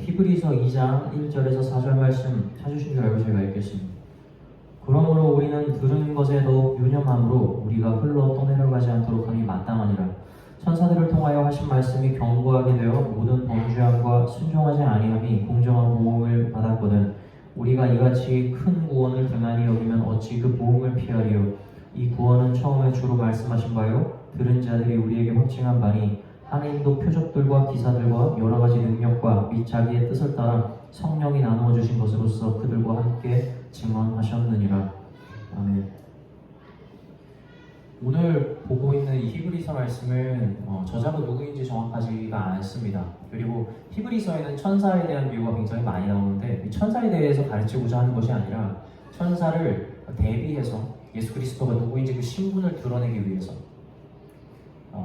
히브리서 2장 1절에서 4절 말씀 찾으신 줄 알고 제가 읽겠습니다. 그러므로 우리는 들은 것에 더욱 유념함으로 우리가 흘러 떠내려가지 않도록 함이 마땅하니라. 천사들을 통하여 하신 말씀이 견고하게 되어 모든 범죄함과 순종하지 아니함이 공정한 보응을 받았거든. 우리가 이같이 큰 구원을 등한히 여기면 어찌 그 보응을 피하리요. 이 구원은 처음에 주로 말씀하신 바요 들은 자들이 우리에게 확증한 바니 하나님도 표적들과 기사들과 여러 가지 능력과 및 자기의 뜻을 따라 성령이 나누어 주신 것으로서 그들과 함께 증언하셨느니라. 아멘. 오늘 보고 있는 이 히브리서 말씀은 저자가 누구인지 정확하지가 않습니다. 그리고 히브리서에는 천사에 대한 비유가 굉장히 많이 나오는데 이 천사에 대해서 가르치고자 하는 것이 아니라 천사를 대비해서 예수 그리스도가 누구인지 그 신분을 드러내기 위해서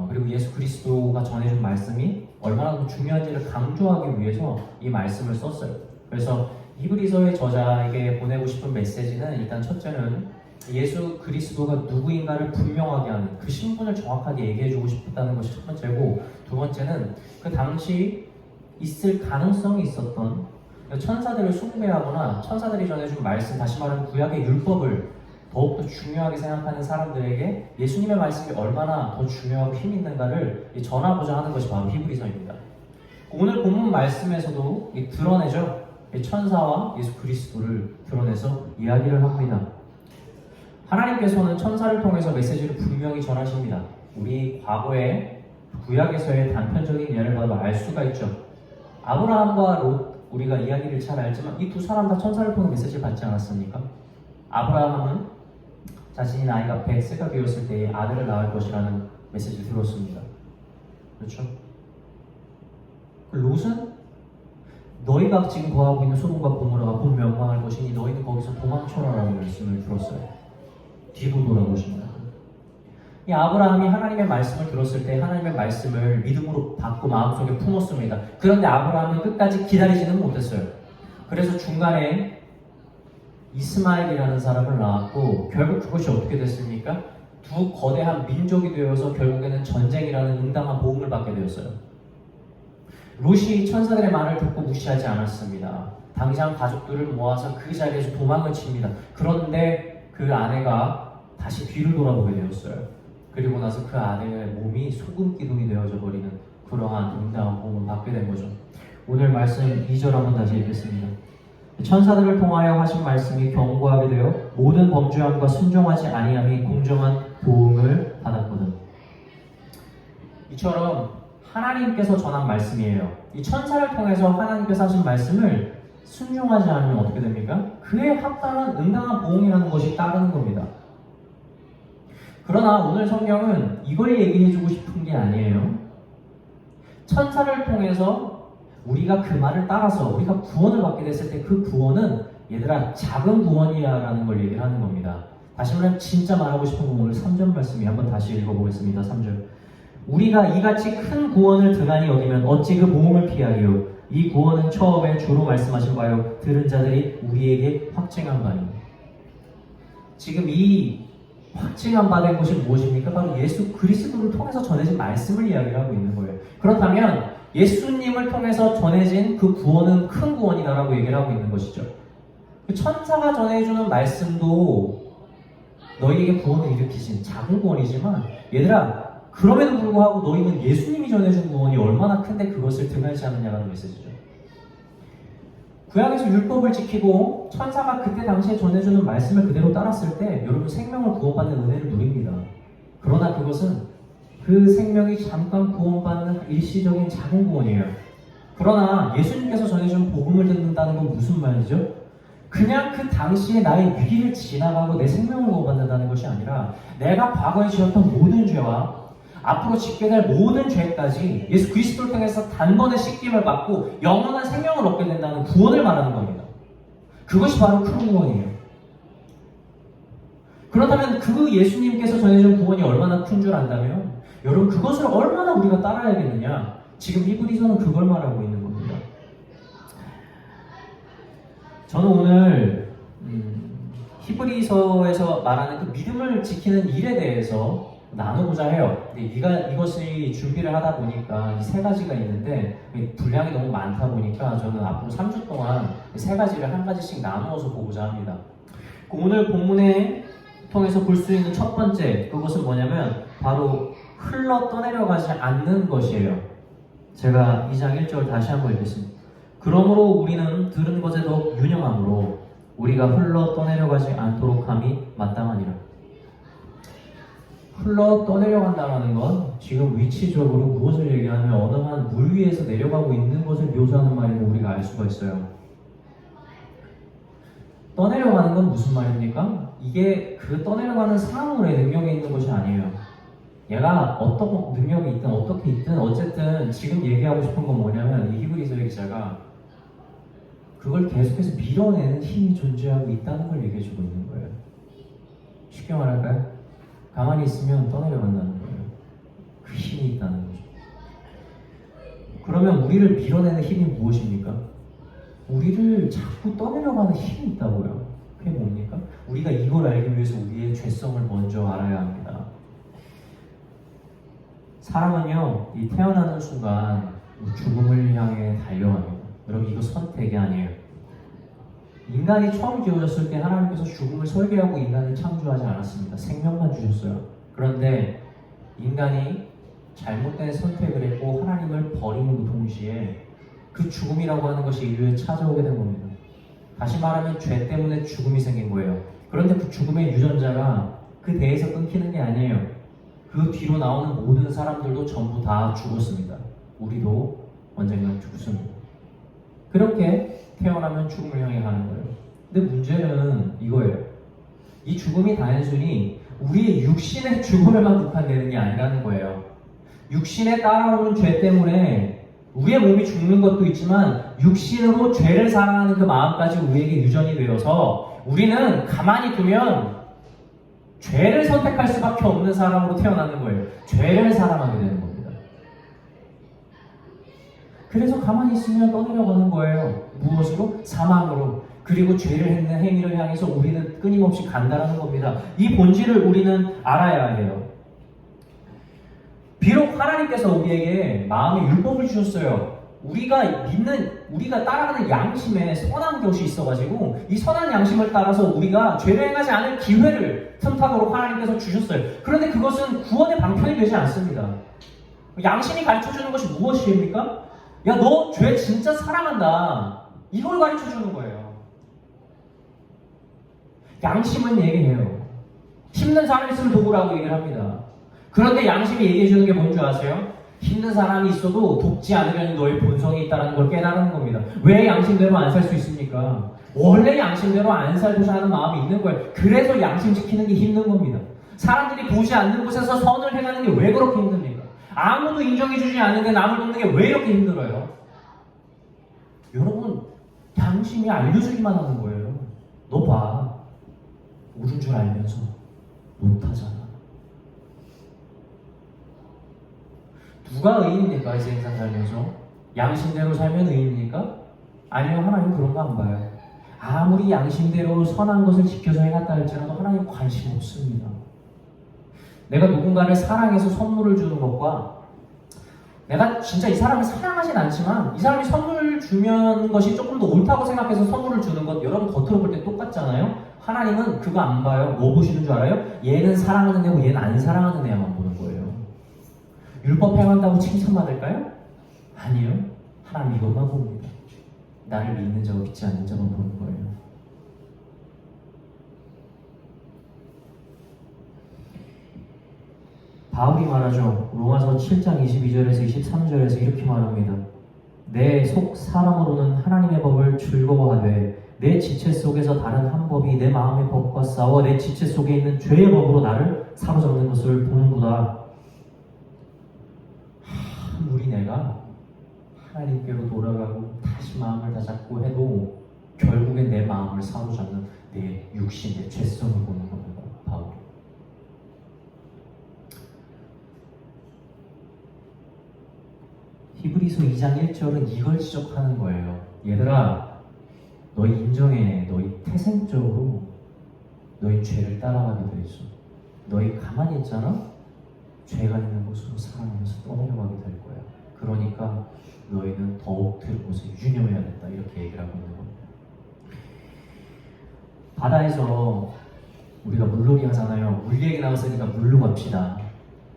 그리고 예수 그리스도가 전해준 말씀이 얼마나 중요한지를 강조하기 위해서 이 말씀을 썼어요. 그래서 히브리서의 저자에게 보내고 싶은 메시지는 일단 첫째는 예수 그리스도가 누구인가를 분명하게 하는 그 신분을 정확하게 얘기해주고 싶다는 것이 첫 번째고, 두 번째는 그 당시 있을 가능성이 있었던 천사들을 숭배하거나 천사들이 전해준 말씀, 다시 말하면 구약의 율법을 더욱더 중요하게 생각하는 사람들에게 예수님의 말씀이 얼마나 더 중요하고 힘 있는가를 전하고자 하는 것이 바로 히브리서입니다. 오늘 본문 말씀에서도 드러내죠. 천사와 예수 그리스도를 드러내서 이야기를 합니다. 하나님께서는 천사를 통해서 메시지를 분명히 전하십니다. 우리 과거의 구약에서의 단편적인 예를 봐도 알 수가 있죠. 아브라함과 롯, 우리가 이야기를 잘 알지만 이 두 사람 다 천사를 통해 메시지를 받지 않았습니까? 아브라함은 자신이 나이가 100세가 되었을 때에 아들을 낳을 것이라는 메시지를 들었습니다. 그렇죠? 롯은 너희가 지금 거하고 있는 소돔과 고모라가 곧 멸망할 것이니 너희는 거기서 도망쳐라라는 말씀을 들었어요. 뒤로 돌아보십니다. 이 아브라함이 하나님의 말씀을 들었을 때 하나님의 말씀을 믿음으로 받고 마음속에 품었습니다. 그런데 아브라함은 끝까지 기다리지는 못했어요. 그래서 중간에 이스마엘이라는 사람을 낳았고 결국 그것이 어떻게 됐습니까? 두 거대한 민족이 되어서 결국에는 전쟁이라는 응당한 보응을 받게 되었어요. 롯이 천사들의 말을 듣고 무시하지 않았습니다. 당장 가족들을 모아서 그 자리에서 도망을 칩니다. 그런데 그 아내가 다시 뒤를 돌아보게 되었어요. 그리고 나서 그 아내의 몸이 소금 기둥이 되어져 버리는 그러한 응당한 보응을 받게 된 거죠. 오늘 말씀 2절 한번 다시 읽겠습니다. 천사들을 통하여 하신 말씀이 견고하게 되어 모든 범죄함과 순종하지 아니함이 공정한 보응을 받았거든. 이처럼 하나님께서 전한 말씀이에요. 이 천사를 통해서 하나님께서 하신 말씀을 순종하지 않으면 어떻게 됩니까? 그에 합당한 응당한 보응이라는 것이 따르는 겁니다. 그러나 오늘 성경은 이걸 얘기해주고 싶은 게 아니에요. 천사를 통해서 우리가 그 말을 따라서 우리가 구원을 받게 됐을 때 그 구원은 얘들아 작은 구원이야 라는 걸 얘기를 하는 겁니다. 다시 말하면 진짜 말하고 싶은 건 오늘 3절 말씀이 한번 다시 읽어보겠습니다. 3절. 우리가 이같이 큰 구원을 등한히 여기면 어찌 그 보응을 피하리요. 이 구원은 처음에 주로 말씀하신 바요 들은 자들이 우리에게 확증한 바니. 지금 이 확증한 바 된 것이 무엇입니까? 바로 예수 그리스도를 통해서 전해진 말씀을 이야기를 하고 있는 거예요. 그렇다면 예수님을 통해서 전해진 그 구원은 큰 구원이다라고 얘기를 하고 있는 것이죠. 천사가 전해주는 말씀도 너희에게 구원을 일으키신 작은 구원이지만 얘들아 그럼에도 불구하고 너희는 예수님이 전해준 구원이 얼마나 큰데 그것을 등한시 하느냐라는 메시지죠. 구약에서 율법을 지키고 천사가 그때 당시에 전해주는 말씀을 그대로 따랐을 때 여러분 생명을 구원받는 은혜를 누립니다. 그러나 그것은 그 생명이 잠깐 구원받는 일시적인 작은 구원이에요. 그러나 예수님께서 전해준 복음을 듣는다는 건 무슨 말이죠? 그냥 그 당시에 나의 위기를 지나가고 내 생명을 구원받는다는 것이 아니라 내가 과거에 지었던 모든 죄와 앞으로 짓게 될 모든 죄까지 예수 그리스도를 통해서 단번에 씻김을 받고 영원한 생명을 얻게 된다는 구원을 말하는 겁니다. 그것이 바로 큰 구원이에요. 그렇다면 그 예수님께서 전해준 구원이 얼마나 큰 줄 안다면 여러분 그것을 얼마나 우리가 따라야겠느냐? 지금 히브리서는 그걸 말하고 있는 겁니다. 저는 오늘 히브리서에서 말하는 그 믿음을 지키는 일에 대해서 나누고자 해요. 근데 이것이 준비를 하다 보니까 이 세 가지가 있는데 분량이 너무 많다 보니까 저는 앞으로 3주 동안 이 세 가지를 한 가지씩 나누어서 보고자 합니다. 오늘 본문에 통해서 볼 수 있는 첫 번째 그것은 뭐냐면 바로 흘러 떠내려가지 않는 것이에요. 제가 2장 1절 다시 한번 읽겠습니다. 그러므로 우리는 들은 것에 더욱 유념함으로 우리가 흘러 떠내려가지 않도록 함이 마땅하니라. 흘러 떠내려간다는 건 지금 위치적으로 무엇을 얘기하면 어느 한 물 위에서 내려가고 있는 것을 묘사하는 말임을 우리가 알 수가 있어요. 떠내려가는 건 무슨 말입니까? 이게 그 떠내려가는 사람의 능력에 있는 것이 아니에요. 얘가 어떤 능력이 있든 어떻게 있든 어쨌든 지금 얘기하고 싶은 건 뭐냐면 이 히브리서의 기자가 그걸 계속해서 밀어내는 힘이 존재하고 있다는 걸 얘기해주고 있는 거예요. 쉽게 말할까요? 가만히 있으면 떠내려간다는 거예요. 그 힘이 있다는 거죠. 그러면 우리를 밀어내는 힘이 무엇입니까? 우리를 자꾸 떠내려가는 힘이 있다고요. 그게 뭡니까? 우리가 이걸 알기 위해서 우리의 죄성을 먼저 알아야 합니다. 사람은요, 이 태어나는 순간 죽음을 향해 달려갑니다. 여러분, 이거 선택이 아니에요. 인간이 처음 지어졌을 때 하나님께서 죽음을 설계하고 인간을 창조하지 않았습니다. 생명만 주셨어요. 그런데 인간이 잘못된 선택을 했고 하나님을 버리는 동시에 그 죽음이라고 하는 것이 인류에 찾아오게 된 겁니다. 다시 말하면 죄 때문에 죽음이 생긴 거예요. 그런데 그 죽음의 유전자가 그 대에서 끊기는 게 아니에요. 그 뒤로 나오는 모든 사람들도 전부 다 죽었습니다. 우리도 언젠가 죽습니다. 그렇게 태어나면 죽음을 향해 가는 거예요. 근데 문제는 이거예요. 이 죽음이 단순히 우리의 육신의 죽음에만 국한되는 게 아니라는 거예요. 육신에 따라오는 죄 때문에 우리의 몸이 죽는 것도 있지만 육신으로 죄를 사랑하는 그 마음까지 우리에게 유전이 되어서 우리는 가만히 두면 죄를 선택할 수밖에 없는 사람으로 태어나는 거예요. 죄를 사랑하게 되는 겁니다. 그래서 가만히 있으면 떠내려가는 거예요. 무엇으로? 사망으로. 그리고 죄를 했는 행위를 향해서 우리는 끊임없이 간다라는 겁니다. 이 본질을 우리는 알아야 해요. 비록 하나님께서 우리에게 마음의 율법을 주셨어요. 우리가 따라가는 양심에 선한 것이 있어가지고 이 선한 양심을 따라서 우리가 죄를 행하지 않을 기회를 틈타도록 하나님께서 주셨어요. 그런데 그것은 구원의 방편이 되지 않습니다. 양심이 가르쳐주는 것이 무엇입니까? 야, 너 죄 진짜 사랑한다. 이걸 가르쳐주는 거예요. 양심은 얘기해요. 힘든 사람 있으면 도구라고 얘기를 합니다. 그런데 양심이 얘기해주는 게 뭔지 아세요? 힘든 사람이 있어도 돕지 않으면 너의 본성이 있다는 걸 깨달은 겁니다. 왜 양심대로 안 살 수 있습니까? 원래 양심대로 안 살고자 하는 마음이 있는 거예요. 그래서 양심 지키는 게 힘든 겁니다. 사람들이 보지 않는 곳에서 선을 행하는 게 왜 그렇게 힘듭니까? 아무도 인정해주지 않는데 남을 돕는 게 왜 이렇게 힘들어요? 여러분, 양심이 알려주기만 하는 거예요. 너 봐. 옳은 줄 알면서 못하잖아. 누가 의인입니까? 이 세상 살면서? 양심대로 살면 의인입니까? 아니면 하나님 그런 거 안 봐요. 아무리 양심대로 선한 것을 지켜서 해갔다 할지라도 하나님 관심 없습니다. 내가 누군가를 사랑해서 선물을 주는 것과 내가 진짜 이 사람을 사랑하진 않지만 이 사람이 선물을 주는 것이 조금 더 옳다고 생각해서 선물을 주는 것, 여러분 겉으로 볼 때 똑같잖아요? 하나님은 그거 안 봐요. 뭐 보시는 줄 알아요? 얘는 사랑하는 애고 얘는 안 사랑하는 애만 보는 거예요. 율법 행한다고 칭찬받을까요? 아니요. 하나님 이것만 봅니다. 나를 믿는 자와 믿지 않는 자만 보는 거예요. 바울이 말하죠. 로마서 7장 22절에서 23절에서 이렇게 말합니다. 내 속 사람으로는 하나님의 법을 즐거워하되 내 지체 속에서 다른 한 법이 내 마음의 법과 싸워 내 지체 속에 있는 죄의 법으로 나를 사로잡는 것을 보는구나. 아무리 내가 하나님께로 돌아가고 다시 마음을 다잡고 해도 결국엔 내 마음을 사로잡는 내 육신, 내 죄성을 보는 겁니다. 바울이. 히브리서 2장 1절은 이걸 지적하는 거예요. 얘들아, 너희 인정해. 너희 태생적으로 너희 죄를 따라가게 돼 있어. 너희 가만히 있잖아? 죄가 있는 곳으로 살아가면서 떠내려가게 될 거야. 그러니까 너희는 더욱 들은 곳에 유념해야겠다. 이렇게 얘기를 하고 있는 겁니다. 바다에서 우리가 물놀이 하잖아요. 물 얘기 나왔으니까 물로 갑시다.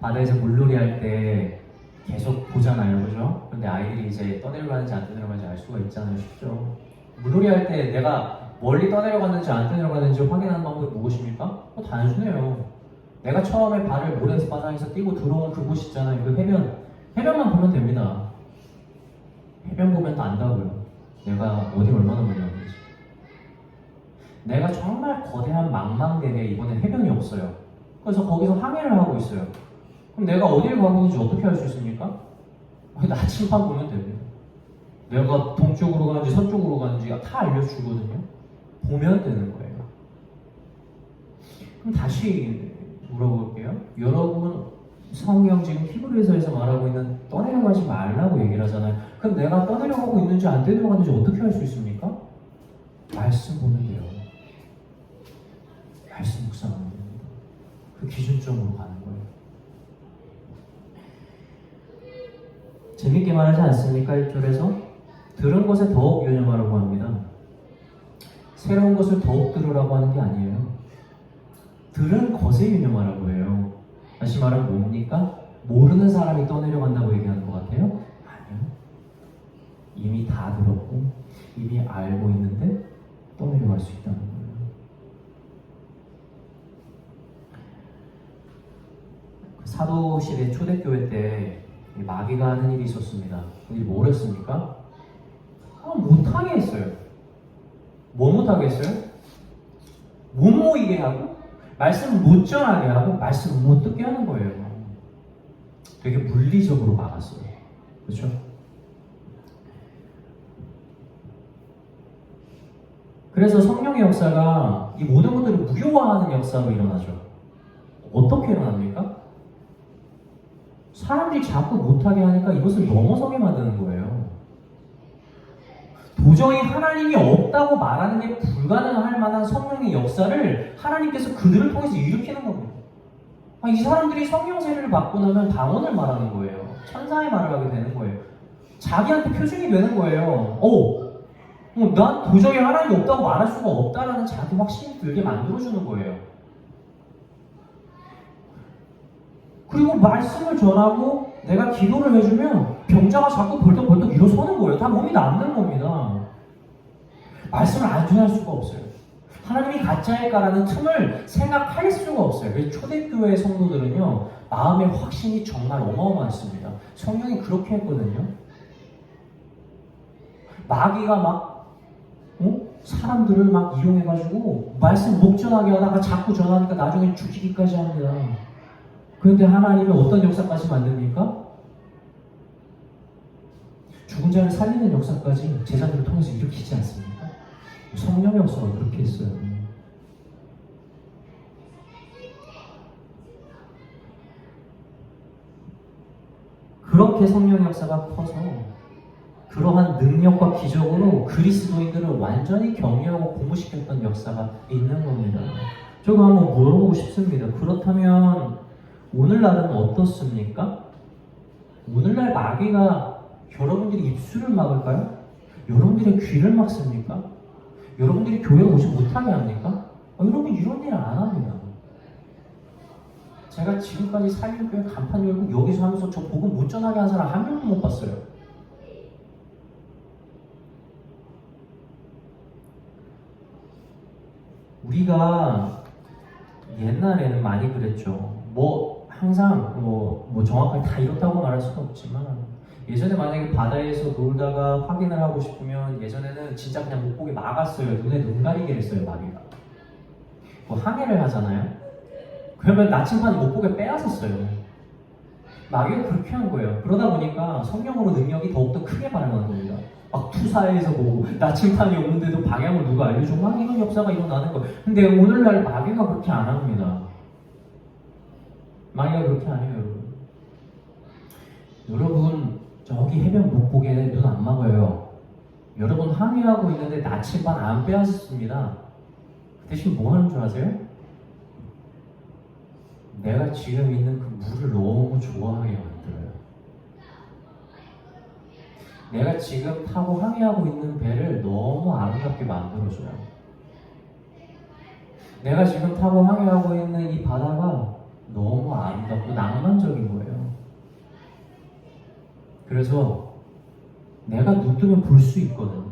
바다에서 물놀이 할 때 계속 보잖아요. 그죠? 그런데 아이들이 이제 떠내려가는지 안 떠내려가는지 알 수가 있잖아요. 쉽죠? 물놀이 할 때 내가 멀리 떠내려갔는지 안 떠내려갔는지 확인하는 방법이 무엇입니까? 단순해요. 내가 처음에 발을 모래바닥에서 띄고 들어온 그곳 있잖아요. 그 해변만 보면 됩니다. 해변 보면 다 안다고요. 내가 어디를 얼마나 멀리 왔는지. 내가 정말 거대한 망망대해에 이번엔 해변이 없어요. 그래서 거기서 항해를 하고 있어요. 그럼 내가 어디를 가고 있는지 어떻게 알 수 있습니까? 나침반 보면 됩니다. 내가 동쪽으로 가는지 서쪽으로 가는지 다 알려주거든요. 보면 되는 거예요. 그럼 다시 물어볼게요. 여러분, 성경 지금 히브리서에서 말하고 있는 떠내려가지 말라고 얘기를 하잖아요. 그럼 내가 떠내려가고 있는지 안 떠내려가는지 어떻게 알 수 있습니까? 말씀 보면 돼요. 말씀 묵상하면 됩니다. 그 기준점으로 가는 거예요. 재밌게 말하지 않습니까? 1절에서 들은 것에 더욱 유념하라고 합니다. 새로운 것을 더욱 들으라고 하는 게 아니에요. 들은 것에 유념하라고 해요. 다시 말하면 뭡니까? 모르는 사람이 떠내려간다고 얘기하는 것 같아요? 아니요. 이미 다 들었고 이미 알고 있는데 떠내려갈 수 있다는 거예요. 사도시대 초대교회 때 마귀가 하는 일이 있었습니다. 그 일이 뭐랬습니까? 못하게 했어요. 뭐 못하게 했어요? 못 모이게 하고 말씀 못 전하게 하고 말씀 못 듣게 하는 거예요. 되게 물리적으로 막았어요. 그렇죠? 그래서 성령의 역사가 이 모든 것들을 무효화하는 역사로 일어나죠. 어떻게 일어납니까? 사람들이 자꾸 못하게 하니까 이것을 넘어서게 만드는 거예요. 도저히 하나님이 없다고 말하는 게 불가능할 만한 성령의 역사를 하나님께서 그들을 통해서 일으키는 겁니다. 이 사람들이 성령 세례를 받고 나면 방언을 말하는 거예요. 천사의 말을 하게 되는 거예요. 자기한테 표준이 되는 거예요. 난 도저히 하나님이 없다고 말할 수가 없다라는 자기 확신이 들게 만들어주는 거예요. 그리고 말씀을 전하고 내가 기도를 해주면 병자가 자꾸 벌떡벌떡 일어서는 거예요. 다 몸이 낫는 겁니다. 말씀을 안 전할 수가 없어요. 하나님이 가짜일까라는 틈을 생각할 수가 없어요. 그래서 초대교회 성도들은요, 마음의 확신이 정말 어마어마했습니다. 성령이 그렇게 했거든요. 마귀가 막 사람들을 막 이용해가지고 말씀 못 전하게 하다가 자꾸 전하니까 나중에 죽이기까지 합니다. 그런데 하나님은 어떤 역사까지 만듭니까? 죽은 자를 살리는 역사까지 제자들을 통해서 일으키지 않습니까? 성령의 역사가 그렇게 했어요. 그렇게 성령의 역사가 커서 그러한 능력과 기적으로 그리스도인들을 완전히 격려하고 고무시켰던 역사가 있는 겁니다. 저거 한번 물어보고 싶습니다. 그렇다면 오늘날은 어떻습니까? 오늘날 마귀가 여러분들이 입술을 막을까요? 여러분들의 귀를 막습니까? 여러분들이 교회에 오지 못하게 합니까? 여러분 이런 일 안 합니다. 제가 지금까지 사일교회 간판 열고 여기서 하면서 저 복음 못 전하게 한 사람 한 명도 못 봤어요. 우리가 옛날에는 많이 그랬죠. 항상 정확하게 다 이렇다고 말할 수는 없지만 예전에 만약에 바다에서 놀다가 확인을 하고 싶으면 예전에는 진짜 그냥 못보게 막았어요. 눈 가리게 했어요, 마귀가. 항해를 하잖아요. 그러면 나침반이 못보게 빼앗았어요. 마귀가 그렇게 한 거예요. 그러다 보니까 성령으로 능력이 더욱더 크게 발현하는 겁니다. 막 투사에서 보고 나침반이 오는데도 방향을 누가 알려주고 막 이런 역사가 일어나는 거예요. 근데 오늘날 마귀가 그렇게 안 합니다. 마귀가 그렇게 안 해요, 여러분. 여러분 저기 해변 못 보게 눈 안 막아요. 여러분 항해하고 있는데 나침반 안 빼앗습니다. 그 대신 뭐 하는 줄 아세요? 내가 지금 있는 그 물을 너무 좋아하게 만들어요. 내가 지금 타고 항해하고 있는 배를 너무 아름답게 만들어줘요. 내가 지금 타고 항해하고 있는 이 바다가 너무 아름답고 낭만적인 거예요. 그래서 내가 눈 뜨면 볼 수 있거든요.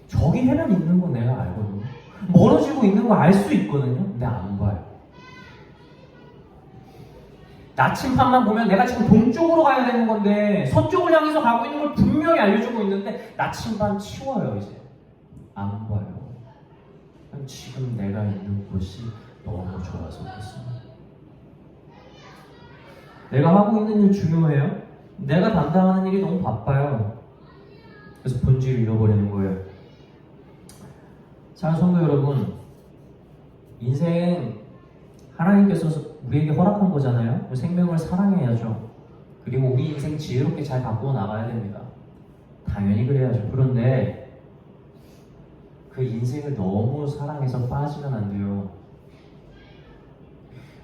저기 해변 있는 거 내가 알거든요. 멀어지고 있는 거 알 수 있거든요. 근데 안 봐요. 나침반만 보면 내가 지금 동쪽으로 가야 되는 건데 서쪽을 향해서 가고 있는 걸 분명히 알려주고 있는데 나침반 치워요. 이제 안 봐요. 지금 내가 있는 곳이 너무 좋아서 그렇습니다. 내가 하고 있는 일 중요해요? 내가 담당하는 일이 너무 바빠요. 그래서 본질을 잃어버리는 거예요. 사랑하는 성도 여러분, 인생 하나님께서 우리에게 허락한 거잖아요. 생명을 사랑해야죠. 그리고 우리 인생 지혜롭게 잘 바꾸어 나가야 됩니다. 당연히 그래야죠. 그런데 그 인생을 너무 사랑해서 빠지면 안 돼요.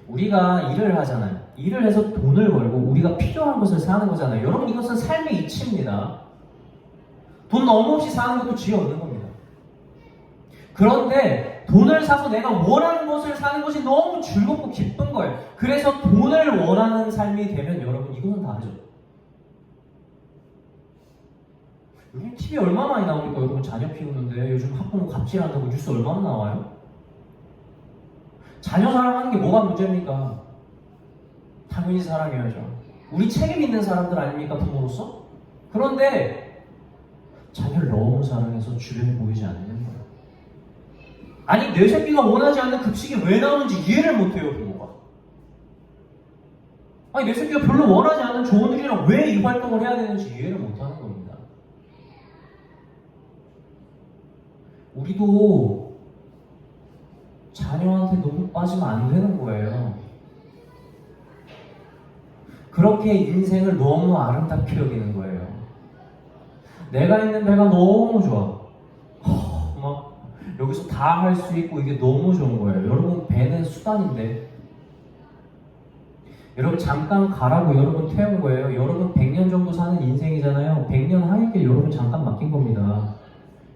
우리가 일을 하잖아요. 일을 해서 돈을 벌고 우리가 필요한 것을 사는 거잖아요. 여러분, 이것은 삶의 이치입니다. 돈 너무 없이 사는 것도 지혜 없는 겁니다. 그런데 돈을 사서 내가 원하는 것을 사는 것이 너무 즐겁고 기쁜 거예요. 그래서 돈을 원하는 삶이 되면 여러분, 이것은 다르죠. 요즘 TV 얼마나 많이 나오니까 여러분, 자녀 키우는데 요즘 학부모 갑질한다고 뉴스 얼마나 나와요? 자녀 사랑하는 게 뭐가 문제입니까? 당연히 사랑해야죠. 우리 책임 있는 사람들 아닙니까, 부모로서? 그런데 자녀를 너무 사랑해서 주변에 보이지 않는 거예요. 아니, 내 새끼가 원하지 않는 급식이 왜 나오는지 이해를 못해요, 부모가. 아니, 내 새끼가 별로 원하지 않는 좋은 일이랑 왜 이 활동을 해야 되는지 이해를 못하는 겁니다. 우리도 자녀한테 너무 빠지면 안 되는 거예요. 그렇게 인생을 너무 아름답게 여기는 거예요. 내가 있는 배가 너무 좋아. 막 여기서 다 할 수 있고 이게 너무 좋은 거예요. 여러분, 배는 수단인데 여러분 잠깐 가라고 여러분 태운 거예요. 여러분 100년 정도 사는 인생이잖아요. 100년 하길게 여러분 잠깐 맡긴 겁니다.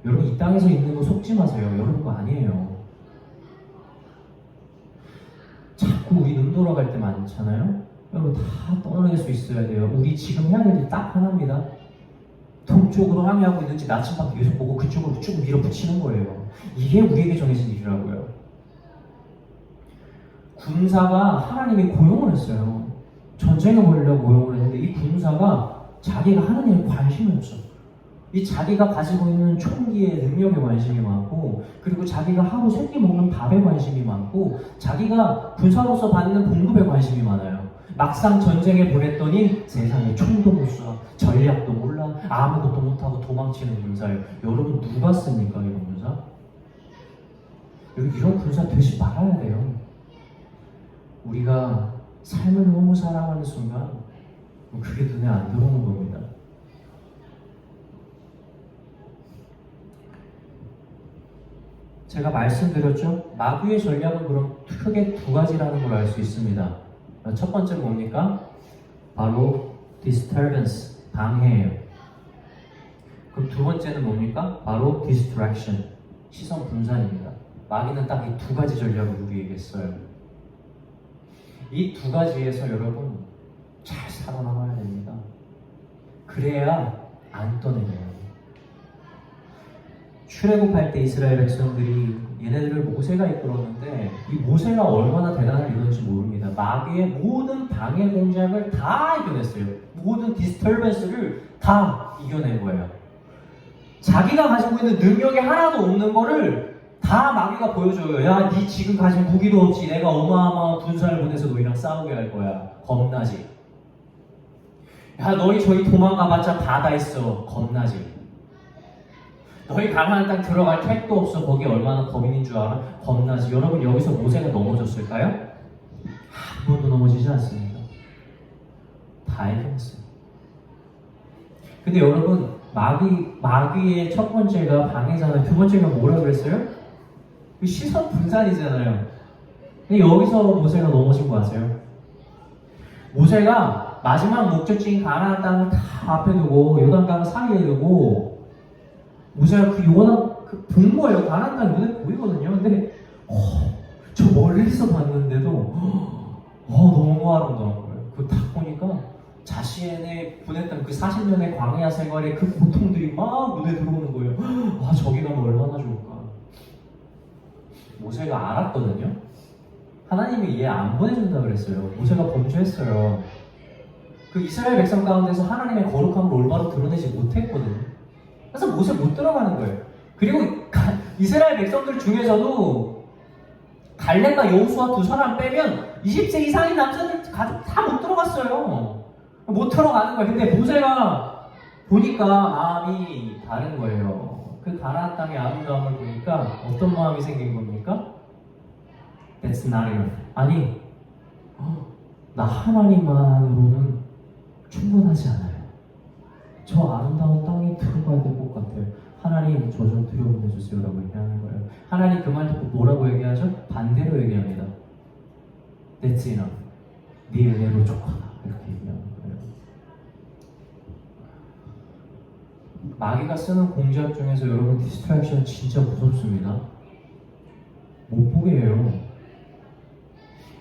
여러분 이 땅에서 있는 거 속지 마세요. 여러분 거 아니에요. 자꾸 우리 눈 돌아갈 때 많잖아요. 여러분 다 떠날 수 있어야 돼요. 우리 지금 해야 될 일 딱 하나입니다. 동쪽으로 항해하고 있는지 나침반 계속 보고 그쪽으로 쭉 밀어붙이는 거예요. 이게 우리에게 정해진 일이라고요. 군사가 하나님이 고용을 했어요. 전쟁을 벌이려고 고용을 했는데 이 군사가 자기가 하는 일에 관심이 없어. 이 자기가 가지고 있는 총기의 능력에 관심이 많고, 그리고 자기가 하루 세끼 먹는 밥에 관심이 많고, 자기가 군사로서 받는 봉급에 관심이 많아요. 막상 전쟁에 보냈더니 세상에 총도 못 쏴, 전략도 몰라, 아무것도 못하고 도망치는 군사예요. 여러분 누가 씁니까 이런 군사? 이런 군사 되지 말아야 돼요. 우리가 삶을 너무 사랑하는 순간 그게 눈에 안 들어오는 겁니다. 제가 말씀드렸죠? 마귀의 전략은 그럼 크게 두 가지라는 걸 알 수 있습니다. 첫 번째는 뭡니까? 바로 disturbance, 방해예요. 그럼 두 번째는 뭡니까? 바로 distraction, 시선 분산입니다. 마귀는 딱 이 두 가지 전략을 우리에게 써요. 이 두 가지에서 여러분 잘 살아남아야 됩니다. 그래야 안 떠내려요. 출애굽할 때 이스라엘 백성들이 얘네들을 모세가 이끌었는데 이 모세가 얼마나 대단한 리더인지 모릅니다. 마귀의 모든 방해 공작을 다 이겨냈어요. 모든 디스터번스를 다 이겨낸 거예요. 자기가 가지고 있는 능력이 하나도 없는 거를 다 마귀가 보여줘요. 야, 네 지금 가진 무기도 없지. 내가 어마어마한 군사를 보내서 너희랑 싸우게 할 거야. 겁나지? 야, 너희 저기 도망가봤자 바다 있어. 겁나지? 너희 가나안 땅 들어갈 택도 없어. 거기 얼마나 거민인 줄 알아? 겁나지? 여러분 여기서 모세가 넘어졌을까요? 한 번도 넘어지지 않습니다. 다 이겨냈어요. 근데 여러분 마귀의 첫 번째가 방해잖아요. 두 번째가 뭐라 그랬어요? 시선 분산이잖아요. 근데 여기서 모세가 넘어진 거 아세요? 모세가 마지막 목적지인 가나안 땅을 다 앞에 두고 요단강 사이에 두고 모세가 그 요단 본 거예요. 가나안 땅이 눈에 보이거든요. 근데 저 멀리서 봤는데도 너무 아름다운 거예요. 그거 딱 보니까 자신의 보냈던 그 40년의 광야 생활의 그 고통들이 막 눈에 들어오는 거예요. 저기 가면 얼마나 좋을까. 모세가 알았거든요. 하나님이 얘 안 보내준다 그랬어요. 모세가 범죄했어요. 그 이스라엘 백성 가운데서 하나님의 거룩함을 올바로 드러내지 못했거든요. 그래서 모세 못 들어가는 거예요. 그리고 이스라엘 백성들 중에서도 갈렙과 여호수아 두 사람 빼면 20세 이상의 남자들 가족 다 못 들어갔어요. 못 들어가는 거예요. 근데 모세가 보니까 마음이 다른 거예요. 그 가나안 땅의 아름다움을 보니까 어떤 마음이 생긴 겁니까? That's not enough. 아니, 나 하나님만으로는 충분하지 않아요. 저 아름다운 땅에 들어가야 될 것 같아요. 하나님, 저 좀 들여보내주세요 라고 얘기하는 거예요. 하나님 그 말 듣고 뭐라고 얘기하죠? 반대로 얘기합니다. That's enough. 네 은혜로 족하다. 이렇게 얘기하는 거예요. 마귀가 쓰는 공작 중에서 여러분 디스트랙션 진짜 무섭습니다. 못 보게 해요.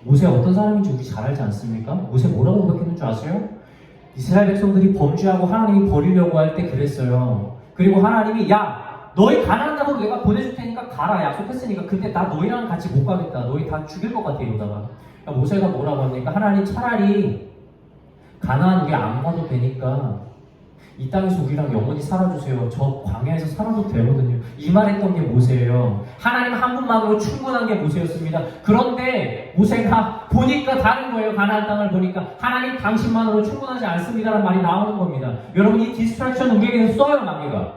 모세 어떤 사람인지 우리 잘 알지 않습니까? 모세 뭐라고 고백했는 줄 아세요? 이스라엘 백성들이 범죄하고 하나님이 버리려고 할 때 그랬어요. 그리고 하나님이 너희 가나안 땅으로 내가 보내줄 테니까 가라 약속했으니까 근데 나 너희랑 같이 못 가겠다. 너희 다 죽일 것 같아 이러다가. 모세가 뭐라고 합니까? 하나님 차라리 가나안 우리 안 가도 되니까 이 땅에서 우리랑 영원히 살아주세요. 저 광야에서 살아도 되거든요. 이 말했던 게 모세예요. 하나님 한 분만으로 충분한 게 모세였습니다. 그런데 모세가 보니까 다른 거예요. 가나안 땅을 보니까 하나님 당신만으로 충분하지 않습니다라는 말이 나오는 겁니다. 여러분 이 디스트랙션 우리에게서 써요. 마귀가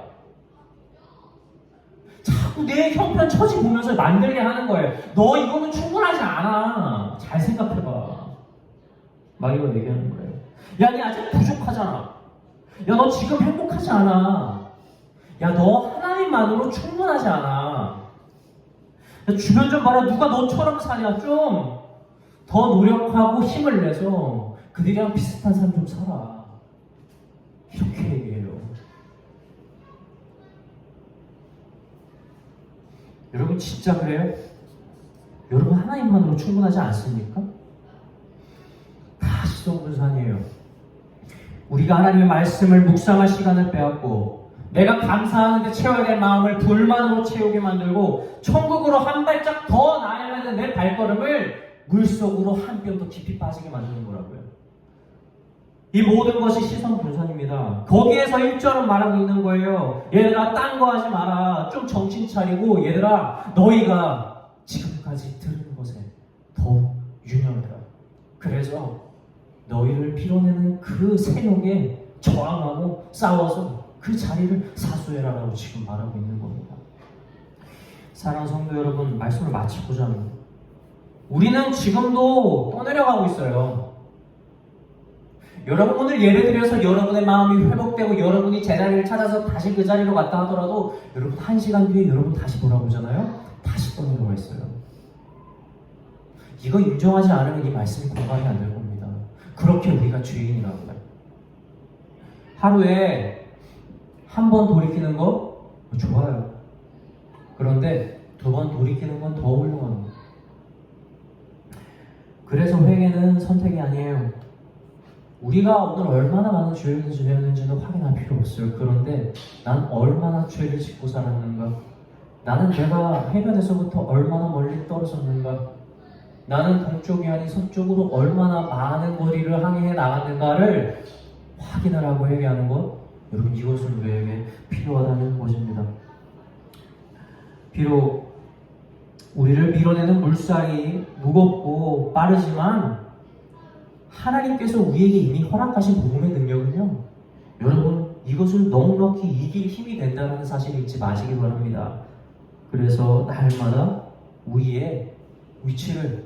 자꾸 내 형편 처지 보면서 만들게 하는 거예요. 너 이거는 충분하지 않아. 잘 생각해봐. 마귀가 얘기하는 거예요. 니 아직 부족하잖아. 너 지금 행복하지 않아. 너 하나님만으로 충분하지 않아. 주변 좀 봐라. 누가 너처럼 사냐. 좀 더 노력하고 힘을 내서 그들이랑 비슷한 삶 좀 살아. 이렇게 얘기해요. 여러분 진짜 그래요? 여러분 하나님만으로 충분하지 않습니까? 다 시성분산이에요. 우리가 하나님의 말씀을 묵상할 시간을 빼앗고 내가 감사하는데 채워야 될 마음을 불만으로 채우게 만들고 천국으로 한 발짝 더 나아가는 내 발걸음을 물속으로 한 뼘 더 깊이 빠지게 만드는 거라고요. 이 모든 것이 시선 분산입니다. 거기에서 1절은 말하고 있는 거예요. 얘들아 딴 거 하지 마라. 좀 정신 차리고 얘들아 너희가 지금까지 들은 것에 더 유념해라. 그래서 너희를 빌어내는 그 세력에 저항하고 싸워서 그 자리를 사수해라 라고 지금 말하고 있는 겁니다. 사랑하는 성도 여러분, 말씀을 마치고자 합니다. 우리는 지금도 떠내려가고 있어요. 여러분 오늘 예배드려서 여러분의 마음이 회복되고 여러분이 제자리를 찾아서 다시 그 자리로 갔다 하더라도 여러분 1시간 뒤에 여러분 다시 돌아오잖아요. 다시 떠내려가 있어요. 이거 인정하지 않으면 이 말씀이 공감이 안 될 겁니다. 그렇게 우리가 죄인이라고 해요. 하루에 한 번 돌이키는 거 좋아요. 그런데 2번 돌이키는 건 더 훌륭한 거예요. 그래서 회개는 선택이 아니에요. 우리가 오늘 얼마나 많은 죄를 지었는지는 확인할 필요 없어요. 그런데 난 얼마나 죄를 짓고 살았는가? 나는 내가 해변에서부터 얼마나 멀리 떨어졌는가? 나는 동쪽이 아닌 서쪽으로 얼마나 많은 거리를 항해해 나갔는가를 확인을 하고 회개하는 것, 여러분 이것은 우리에게 필요하다는 것입니다. 비록 우리를 밀어내는 물살이 무겁고 빠르지만 하나님께서 우리에게 이미 허락하신 복음의 능력은요, 여러분 이것을 넉넉히 이길 힘이 된다는 사실을 잊지 마시기 바랍니다. 그래서 날마다 우리의 위치를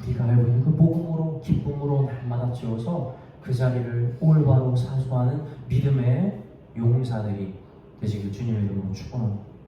우리가 알고 있는 그 복음으로 기쁨으로 날마다 채워서 그 자리를 올바로 사수하는 믿음의 용사들이 되시길 주님의 이름으로 축원합니다.